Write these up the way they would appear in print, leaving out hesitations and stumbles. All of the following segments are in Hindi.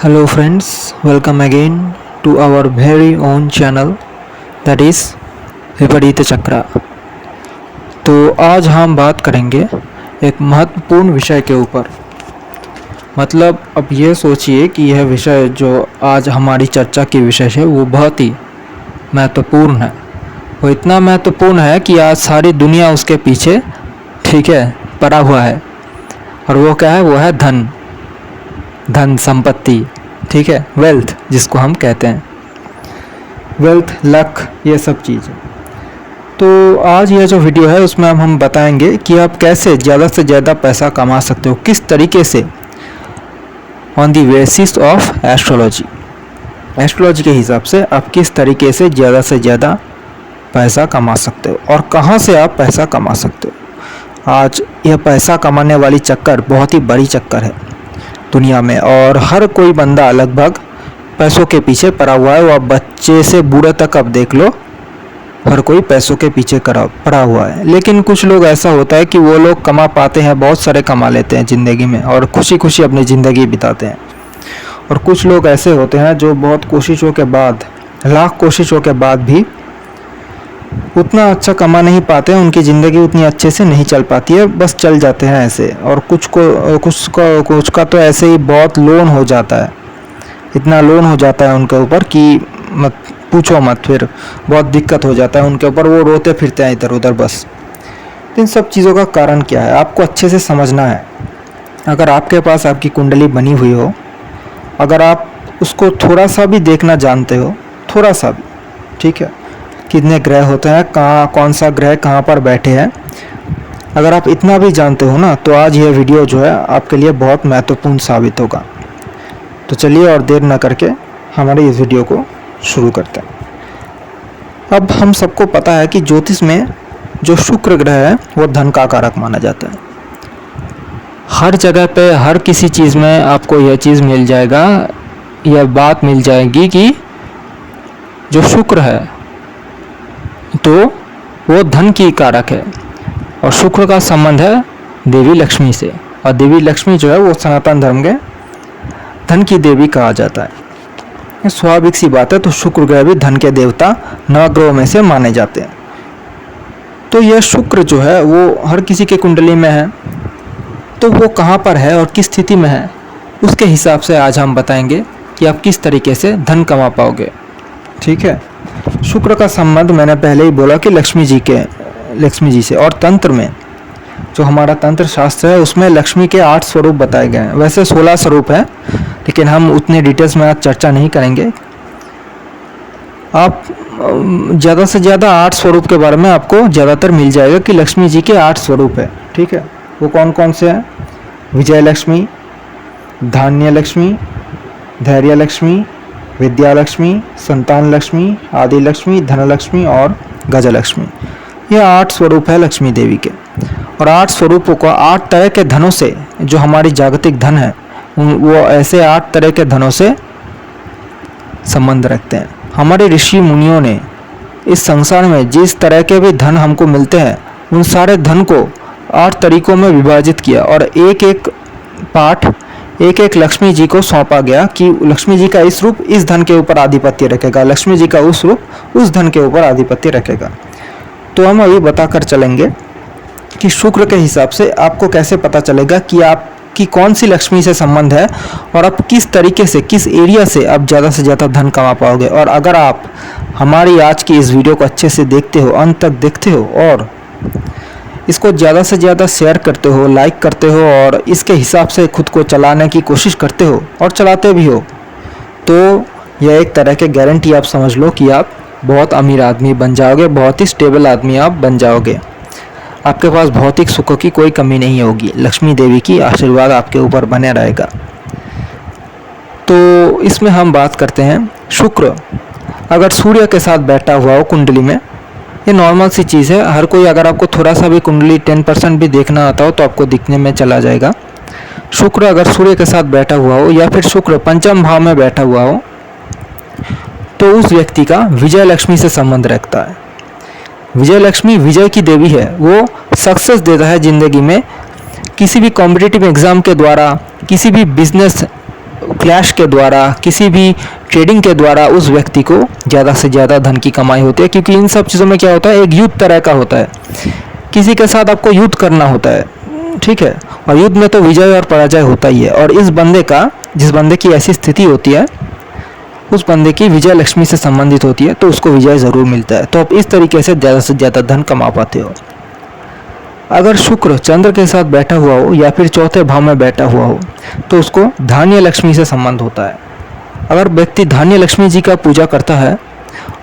Hello friends, welcome again to our very own channel that is विपरीत चक्रा। तो आज हम बात करेंगे एक महत्वपूर्ण विषय के ऊपर। मतलब अब ये सोचिए कि यह विषय जो आज हमारी चर्चा की विषय है वो बहुत ही महत्वपूर्ण है। वो इतना महत्वपूर्ण है कि आज सारी दुनिया उसके पीछे पड़ा हुआ है। और वो क्या है? वो है धन संपत्ति, वेल्थ जिसको हम कहते हैं, वेल्थ, लक, ये सब चीज़ें। तो आज यह जो वीडियो है उसमें हम बताएंगे कि आप कैसे ज़्यादा से ज़्यादा पैसा कमा सकते हो, किस तरीके से, on the basis of astrology के हिसाब से आप किस तरीके से ज़्यादा पैसा कमा सकते हो और कहाँ से आप पैसा कमा सकते हो। आज यह पैसा कमाने वाली चक्कर बहुत ही बड़ी चक्कर है दुनिया में, और हर कोई बंदा लगभग पैसों के पीछे पड़ा हुआ है। वो आप बच्चे से बूढ़े तक अब देख लो, हर कोई पैसों के पीछे पड़ा हुआ है। लेकिन कुछ लोग ऐसा होता है कि वो लोग कमा पाते हैं, बहुत सारे कमा लेते हैं ज़िंदगी में और खुशी खुशी अपनी ज़िंदगी बिताते हैं। और कुछ लोग ऐसे होते हैं जो बहुत कोशिशों के बाद, लाख कोशिशों के बाद भी उतना अच्छा कमा नहीं पाते हैं, उनकी ज़िंदगी उतनी अच्छे से नहीं चल पाती है, बस चल जाते हैं ऐसे। और कुछ का तो ऐसे ही बहुत लोन हो जाता है, इतना लोन हो जाता है उनके ऊपर कि मत पूछो मत, फिर बहुत दिक्कत हो जाता है उनके ऊपर, वो रोते फिरते हैं इधर उधर बस। इन सब चीज़ों का कारण क्या है आपको अच्छे से समझना है। अगर आपके पास आपकी कुंडली बनी हुई हो, अगर आप उसको थोड़ा सा भी देखना जानते हो, थोड़ा सा भी, कितने ग्रह होते हैं, कौन सा ग्रह कहाँ पर बैठे हैं, अगर आप इतना भी जानते हो ना, तो आज यह वीडियो जो है आपके लिए बहुत महत्वपूर्ण साबित होगा। तो चलिए और देर न करके हमारे इस वीडियो को शुरू करते हैं। अब हम सबको पता है कि ज्योतिष में जो शुक्र ग्रह है वो धन का कारक माना जाता है। हर जगह पे, हर किसी चीज़ में आपको यह चीज़ मिल जाएगा, यह बात मिल जाएगी कि जो शुक्र है तो वो धन की कारक है। और शुक्र का संबंध है देवी लक्ष्मी से, और देवी लक्ष्मी जो है वो सनातन धर्म के धन की देवी कहा जाता है। ये स्वाभाविक सी बात है। तो शुक्र ग्रह भी धन के देवता नवग्रहों में से माने जाते हैं। तो यह शुक्र जो है वो हर किसी के कुंडली में है, तो वो कहाँ पर है और किस स्थिति में है, उसके हिसाब से आज हम बताएंगे कि आप किस तरीके से धन कमा पाओगे। शुक्र का संबंध मैंने पहले ही बोला कि लक्ष्मी जी से। और तंत्र में, जो हमारा तंत्र शास्त्र है, उसमें लक्ष्मी के 8 स्वरूप बताए गए हैं। वैसे 16 स्वरूप हैं, लेकिन हम उतने डिटेल्स में आज चर्चा नहीं करेंगे। आप ज़्यादा से ज़्यादा 8 स्वरूप के बारे में आपको ज़्यादातर मिल जाएगा कि लक्ष्मी जी के 8 स्वरूप है। वो कौन कौन से हैं? विजय लक्ष्मी, धान्य लक्ष्मी, धैर्य लक्ष्मी, विद्या लक्ष्मी, संतान लक्ष्मी, आदि लक्ष्मी, धनलक्ष्मी और गजलक्ष्मी। ये 8 स्वरूप है लक्ष्मी देवी के। और 8 स्वरूपों को 8 तरह के धनों से, जो हमारी जागतिक धन है, वो ऐसे 8 तरह के धनों से संबंध रखते हैं। हमारे ऋषि मुनियों ने इस संसार में जिस तरह के भी धन हमको मिलते हैं, उन सारे धन को 8 तरीकों में विभाजित किया, और एक एक पाठ एक एक लक्ष्मी जी को सौंपा गया कि लक्ष्मी जी का इस रूप इस धन के ऊपर आधिपत्य रखेगा, लक्ष्मी जी का उस रूप उस धन के ऊपर आधिपत्य रखेगा। तो हम अभी बताकर चलेंगे कि शुक्र के हिसाब से आपको कैसे पता चलेगा कि आपकी कौन सी लक्ष्मी से संबंध है, और आप किस तरीके से, किस एरिया से आप ज़्यादा से ज़्यादा धन कमा पाओगे। और अगर आप हमारी आज की इस वीडियो को अच्छे से देखते हो, अंत तक देखते हो, और इसको ज़्यादा से ज़्यादा शेयर करते हो, लाइक करते हो, और इसके हिसाब से खुद को चलाने की कोशिश करते हो और चलाते भी हो, तो यह एक तरह के गारंटी आप समझ लो कि आप बहुत अमीर आदमी बन जाओगे, बहुत ही स्टेबल आदमी आप बन जाओगे। आपके पास भौतिक सुखों की कोई कमी नहीं होगी, लक्ष्मी देवी की आशीर्वाद आपके ऊपर बने रहेगा। तो इसमें हम बात करते हैं शुक्र अगर सूर्य के साथ बैठा हुआ हो कुंडली में, ये नॉर्मल सी चीज़ है। हर कोई, अगर आपको थोड़ा सा भी कुंडली 10% भी देखना आता हो तो आपको दिखने में चला जाएगा। शुक्र अगर सूर्य के साथ बैठा हुआ हो, या फिर शुक्र पंचम भाव में बैठा हुआ हो, तो उस व्यक्ति का विजय लक्ष्मी से संबंध रखता है। विजय लक्ष्मी विजय की देवी है, वो सक्सेस देता है ज़िंदगी में। किसी भी कॉम्पिटिटिव एग्ज़ाम के द्वारा, किसी भी बिजनेस क्लैश के द्वारा, किसी भी ट्रेडिंग के द्वारा उस व्यक्ति को ज़्यादा से ज़्यादा धन की कमाई होती है। क्योंकि इन सब चीज़ों में क्या होता है, एक युद्ध तरह का होता है, किसी के साथ आपको युद्ध करना होता है, ठीक है। और युद्ध में तो विजय और पराजय होता ही है। और जिस बंदे की ऐसी स्थिति होती है, उस बंदे की विजय लक्ष्मी से संबंधित होती है, तो उसको विजय ज़रूर मिलता है। तो आप इस तरीके से ज़्यादा धन कमा पाते हो। अगर शुक्र चंद्र के साथ बैठा हुआ हो या फिर चौथे भाव में बैठा हुआ हो, तो उसको धान्य लक्ष्मी से संबंध होता है। अगर व्यक्ति धान्य लक्ष्मी जी का पूजा करता है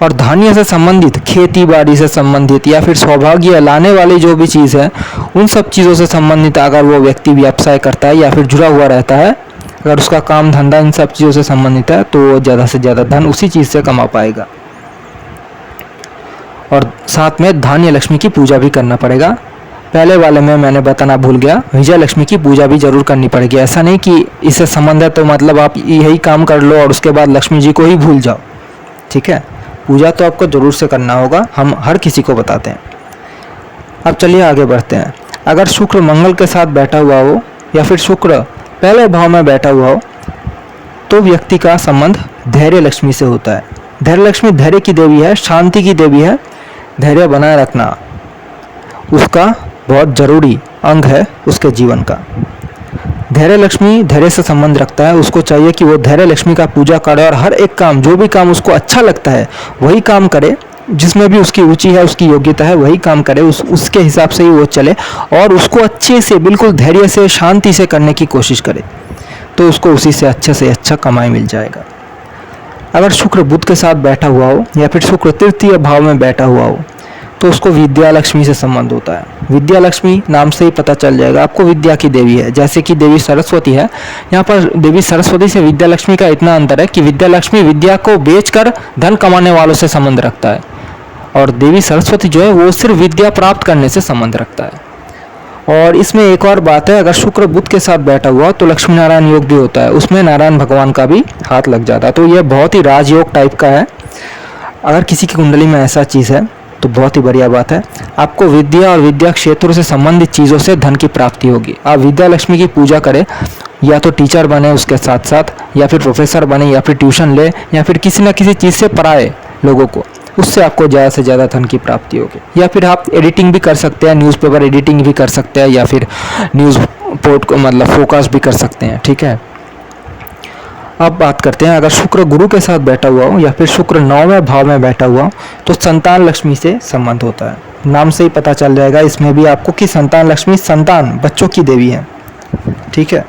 और धान्य से संबंधित, खेती बाड़ी से संबंधित या फिर सौभाग्य लाने वाली जो भी चीज़ है, उन सब चीज़ों से संबंधित अगर वो व्यक्ति व्यवसाय करता है या फिर जुड़ा हुआ रहता है, अगर उसका काम धंधा इन सब चीज़ों से संबंधित है, तो वो ज़्यादा से ज़्यादा धन उसी चीज़ से कमा पाएगा। और साथ में धान्य लक्ष्मी की पूजा भी करना पड़ेगा। पहले वाले में मैंने बताना भूल गया, विजय लक्ष्मी की पूजा भी जरूर करनी पड़ेगी। ऐसा नहीं कि इससे संबंध है तो मतलब आप यही काम कर लो और उसके बाद लक्ष्मी जी को ही भूल जाओ, ठीक है। पूजा तो आपको जरूर से करना होगा, हम हर किसी को बताते हैं। अब चलिए आगे बढ़ते हैं। अगर शुक्र मंगल के साथ बैठा हुआ हो या फिर शुक्र पहले भाव में बैठा हुआ हो, तो व्यक्ति का संबंध धैर्य लक्ष्मी से होता है। धैर्य लक्ष्मी धैर्य की देवी है, शांति की देवी है। धैर्य बनाए रखना उसका बहुत जरूरी अंग है उसके जीवन का। धैर्य लक्ष्मी धैर्य से संबंध रखता है। उसको चाहिए कि वो धैर्य लक्ष्मी का पूजा करे और हर एक काम, जो भी काम उसको अच्छा लगता है वही काम करे, जिसमें भी उसकी रुचि है, उसकी योग्यता है, वही काम करे, उसके हिसाब से ही वो चले और उसको अच्छे से, बिल्कुल धैर्य से, शांति से करने की कोशिश करे, तो उसको उसी से अच्छा कमाई मिल जाएगा। अगर शुक्र बुध के साथ बैठा हुआ हो या फिर शुक्र तृतीय भाव में बैठा हुआ हो, तो उसको विद्या लक्ष्मी से संबंध होता है। विद्या लक्ष्मी नाम से ही पता चल जाएगा आपको, विद्या की देवी है। जैसे कि देवी सरस्वती है, यहाँ पर देवी सरस्वती से विद्या लक्ष्मी का इतना अंतर है कि विद्या लक्ष्मी विद्या को बेचकर धन कमाने वालों से संबंध रखता है, और देवी सरस्वती जो है वो सिर्फ विद्या प्राप्त करने से संबंध रखता है। और इसमें एक और बात है, अगर शुक्र बुध के साथ बैठा हुआ तो लक्ष्मी नारायण योग भी होता है, उसमें नारायण भगवान का भी हाथ लग जाता है। तो यह बहुत ही राजयोग टाइप का है। अगर किसी की कुंडली में ऐसा चीज़ है तो बहुत ही बढ़िया बात है। आपको विद्या और विद्या क्षेत्र से संबंधित चीज़ों से धन की प्राप्ति होगी। आप विद्या लक्ष्मी की पूजा करें, या तो टीचर बने उसके साथ साथ, या फिर प्रोफेसर बने, या फिर ट्यूशन ले, या फिर किसी न किसी चीज़ से पढ़ाए लोगों को, उससे आपको ज़्यादा से ज़्यादा धन की प्राप्ति होगी। या फिर आप एडिटिंग भी कर सकते हैं, न्यूज़पेपर एडिटिंग भी कर सकते हैं, या फिर न्यूज़ पोर्ट को मतलब फोकस भी कर सकते हैं, ठीक है। अब बात करते हैं, अगर शुक्र गुरु के साथ बैठा हुआ हो या फिर शुक्र 9वें भाव में बैठा हुआ हो, तो संतान लक्ष्मी से संबंध होता है। नाम से ही पता चल जाएगा इसमें भी आपको कि संतान लक्ष्मी संतान, बच्चों की देवी है, ठीक है।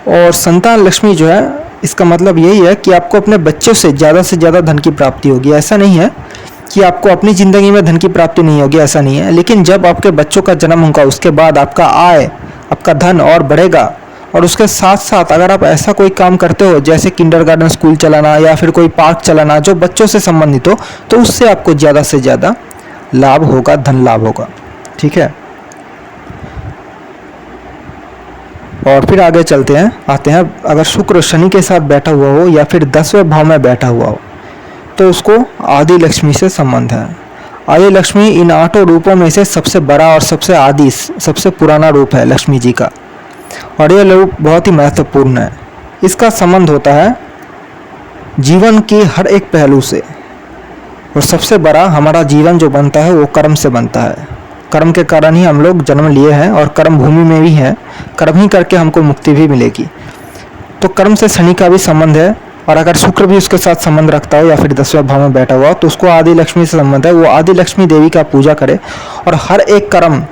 और संतान लक्ष्मी जो है, इसका मतलब यही है कि आपको अपने बच्चों से ज़्यादा धन की प्राप्ति होगी। ऐसा नहीं है कि आपको अपनी ज़िंदगी में धन की प्राप्ति नहीं होगी, ऐसा नहीं है। लेकिन जब आपके बच्चों का जन्म होगा, उसके बाद आपका आय, आपका धन और बढ़ेगा। और उसके साथ साथ अगर आप ऐसा कोई काम करते हो जैसे किंडरगार्टन स्कूल चलाना या फिर कोई पार्क चलाना जो बच्चों से संबंधित हो, तो उससे आपको ज़्यादा से ज़्यादा लाभ होगा, धन लाभ होगा, ठीक है। और फिर आगे चलते हैं, आते हैं, अगर शुक्र शनि के साथ बैठा हुआ हो या फिर 10वें भाव में बैठा हुआ हो, तो उसको आदि लक्ष्मी से संबंध है। आदि लक्ष्मी इन 8 रूपों में से सबसे बड़ा और सबसे आदि, सबसे पुराना रूप है लक्ष्मी जी का, और यह रूप बहुत ही महत्वपूर्ण है। इसका संबंध होता है जीवन के हर एक पहलू से, और सबसे बड़ा हमारा जीवन जो बनता है वो कर्म से बनता है। कर्म के कारण ही हम लोग जन्म लिए हैं और कर्म भूमि में भी हैं, कर्म ही करके हमको मुक्ति भी मिलेगी। तो कर्म से शनि का भी संबंध है, और अगर शुक्र भी उसके साथ संबंध रखता हो या फिर 10वें भाव में बैठा हुआ हो, तो उसको आदि लक्ष्मी से संबंध है। वो आदि लक्ष्मी देवी का पूजा करे और हर एक कर्म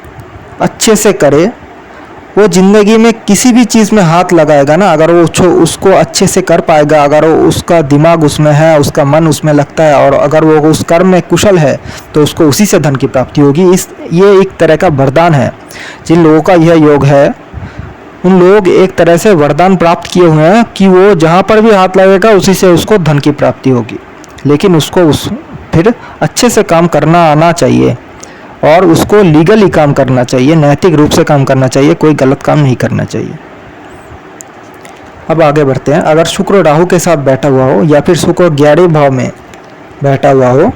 अच्छे से करे। वो जिंदगी में किसी भी चीज़ में हाथ लगाएगा ना, अगर वो उसको अच्छे से कर पाएगा, अगर वो उसका दिमाग उसमें है, उसका मन उसमें लगता है, और अगर वो उस कर्म में कुशल है, तो उसको उसी से धन की प्राप्ति होगी। ये एक तरह का वरदान है। जिन लोगों का यह योग है, उन लोग एक तरह से वरदान प्राप्त किए हुए हैं कि वो जहाँ पर भी हाथ लगेगा उसी से उसको धन की प्राप्ति होगी। लेकिन उसको फिर अच्छे से काम करना आना चाहिए, और उसको लीगली काम करना चाहिए, नैतिक रूप से काम करना चाहिए, कोई गलत काम नहीं करना चाहिए। अब आगे बढ़ते हैं, अगर शुक्र राहु के साथ बैठा हुआ हो या फिर शुक्र 11वें भाव में बैठा हुआ हो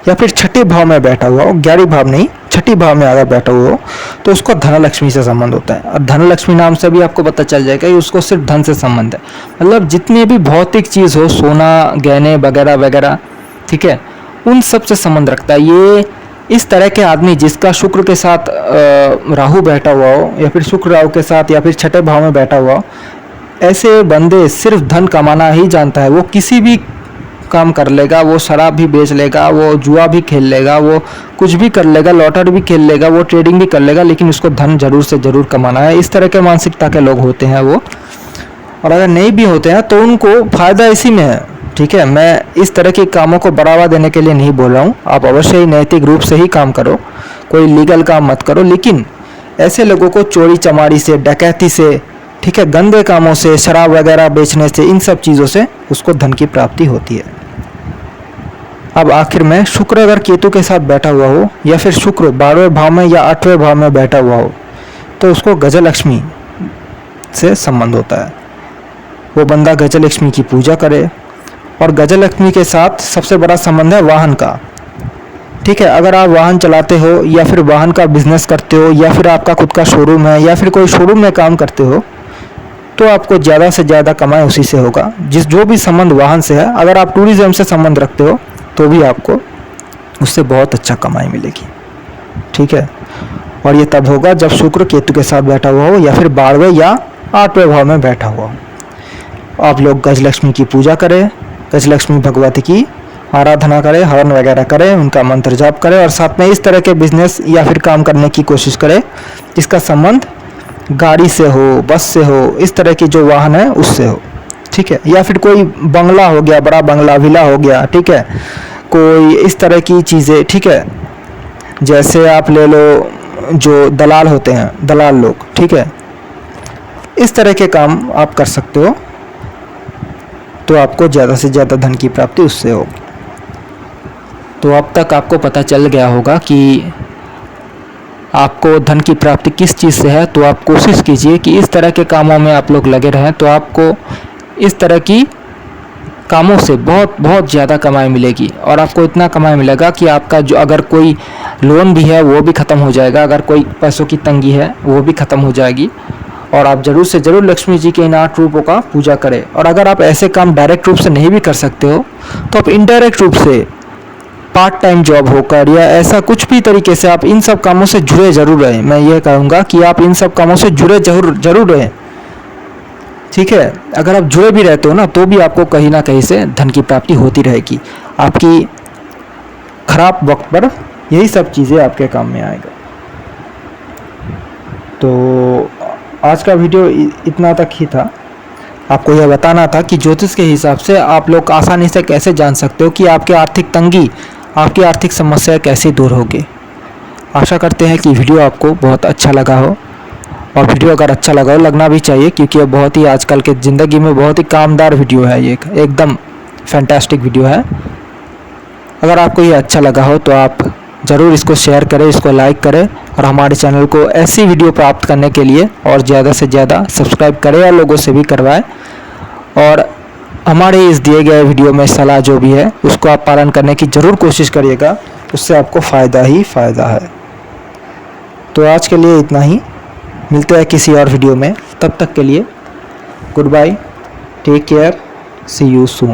या फिर 6ठे भाव में बैठा हुआ हो, 11वें भाव नहीं छठी भाव में अगर बैठा हुआ हो तो उसको धनलक्ष्मी से संबंध होता है। और धनलक्ष्मी नाम से भी आपको पता चल जाएगा कि उसको सिर्फ धन से संबंध है, मतलब जितने भी भौतिक चीज़ हो, सोना, गहने वगैरह वगैरह, ठीक है, उन सब से संबंध रखता है। ये इस तरह के आदमी जिसका शुक्र के साथ राहु बैठा हुआ हो, या फिर शुक्र राहु के साथ, या फिर छठे भाव में बैठा हुआ हो, ऐसे बंदे सिर्फ धन कमाना ही जानता है। वो किसी भी काम कर लेगा, वो शराब भी बेच लेगा, वो जुआ भी खेल लेगा, वो कुछ भी कर लेगा, लॉटरी भी खेल लेगा, वो ट्रेडिंग भी कर लेगा, लेकिन उसको धन जरूर से जरूर कमाना है। इस तरह के मानसिकता के लोग होते हैं वो। और अगर नहीं भी होते हैं तो उनको फ़ायदा इसी में है, ठीक है। मैं इस तरह के कामों को बढ़ावा देने के लिए नहीं बोल रहा हूँ, आप अवश्य ही नैतिक रूप से ही काम करो, कोई लीगल काम मत करो, लेकिन ऐसे लोगों को चोरी चमारी से, डकैती से, ठीक है, गंदे कामों से, शराब वगैरह बेचने से, इन सब चीज़ों से उसको धन की प्राप्ति होती है। अब आखिर में शुक्र अगर केतु के साथ बैठा हुआ हो, या फिर शुक्र 12वें भाव में या 8वें भाव में बैठा हुआ हो, तो उसको गजलक्ष्मी से संबंध होता है। वो बंदा गजलक्ष्मी की पूजा करे। और गजलक्ष्मी के साथ सबसे बड़ा संबंध है वाहन का, ठीक है। अगर आप वाहन चलाते हो, या फिर वाहन का बिजनेस करते हो, या फिर आपका खुद का शोरूम है, या फिर कोई शोरूम में काम करते हो, तो आपको ज़्यादा से ज़्यादा कमाई उसी से होगा, जो भी संबंध वाहन से है। अगर आप टूरिज्म से संबंध रखते हो तो भी आपको उससे बहुत अच्छा कमाई मिलेगी, ठीक है। और ये तब होगा जब शुक्र केतु के साथ बैठा हुआ हो, या फिर 12वें या 8वें भाव में बैठा हुआ हो। आप लोग गजलक्ष्मी की पूजा करें, गजलक्ष्मी भगवती की आराधना करें, हवन वगैरह करें, उनका मंत्र जाप करें, और साथ में इस तरह के बिजनेस या फिर काम करने की कोशिश करें जिसका संबंध गाड़ी से हो, बस से हो, इस तरह की जो वाहन है उससे हो, ठीक है। या फिर कोई बंगला हो गया, बड़ा बंगला, विला हो गया, ठीक है, कोई इस तरह की चीज़ें, ठीक है। जैसे आप ले लो जो दलाल होते हैं, दलाल लोग, ठीक है, इस तरह के काम आप कर सकते हो, तो आपको ज़्यादा से ज़्यादा धन की प्राप्ति उससे होगी। तो अब तक आपको पता चल गया होगा कि आपको धन की प्राप्ति किस चीज़ से है। तो आप कोशिश कीजिए कि इस तरह के कामों में आप लोग लगे रहें, तो आपको इस तरह की कामों से बहुत बहुत ज़्यादा कमाई मिलेगी। और आपको इतना कमाई मिलेगा कि आपका जो अगर कोई लोन भी है वो भी ख़त्म हो जाएगा, अगर कोई पैसों की तंगी है वो भी ख़त्म हो जाएगी। और आप ज़रूर से ज़रूर लक्ष्मी जी के इन 8 रूपों का पूजा करें। और अगर आप ऐसे काम डायरेक्ट रूप से नहीं भी कर सकते हो, तो आप इनडायरेक्ट रूप से पार्ट टाइम जॉब होकर या ऐसा कुछ भी तरीके से आप इन सब कामों से जुड़े ज़रूर रहें। मैं ये कहूँगा कि आप इन सब कामों से जुड़े ज़रूर रहें, ठीक है। अगर आप जुड़े भी रहते हो ना, तो भी आपको कहीं ना कहीं से धन की प्राप्ति होती रहेगी। आपकी खराब वक्त पर यही सब चीज़ें आपके काम में आएगा। तो आज का वीडियो इतना तक ही था। आपको यह बताना था कि ज्योतिष के हिसाब से आप लोग आसानी से कैसे जान सकते हो कि आपकी आर्थिक तंगी, आपकी आर्थिक समस्या कैसे दूर होगी। आशा करते हैं कि वीडियो आपको बहुत अच्छा लगा हो। और वीडियो अगर अच्छा लगा हो, लगना भी चाहिए, क्योंकि ये बहुत ही आजकल के ज़िंदगी में बहुत ही कामदार वीडियो है, ये एकदम फैंटास्टिक वीडियो है। अगर आपको ये अच्छा लगा हो तो आप ज़रूर इसको शेयर करें, इसको लाइक करें, और हमारे चैनल को ऐसी वीडियो प्राप्त करने के लिए और ज़्यादा से ज़्यादा सब्सक्राइब करें, या लोगों से भी करवाएं। और हमारे इस दिए गए वीडियो में सलाह जो भी है उसको आप पालन करने की ज़रूर कोशिश करिएगा, उससे आपको फ़ायदा ही फ़ायदा है। तो आज के लिए इतना ही, मिलते हैं किसी और वीडियो में। तब तक के लिए good bye, take care, see you soon.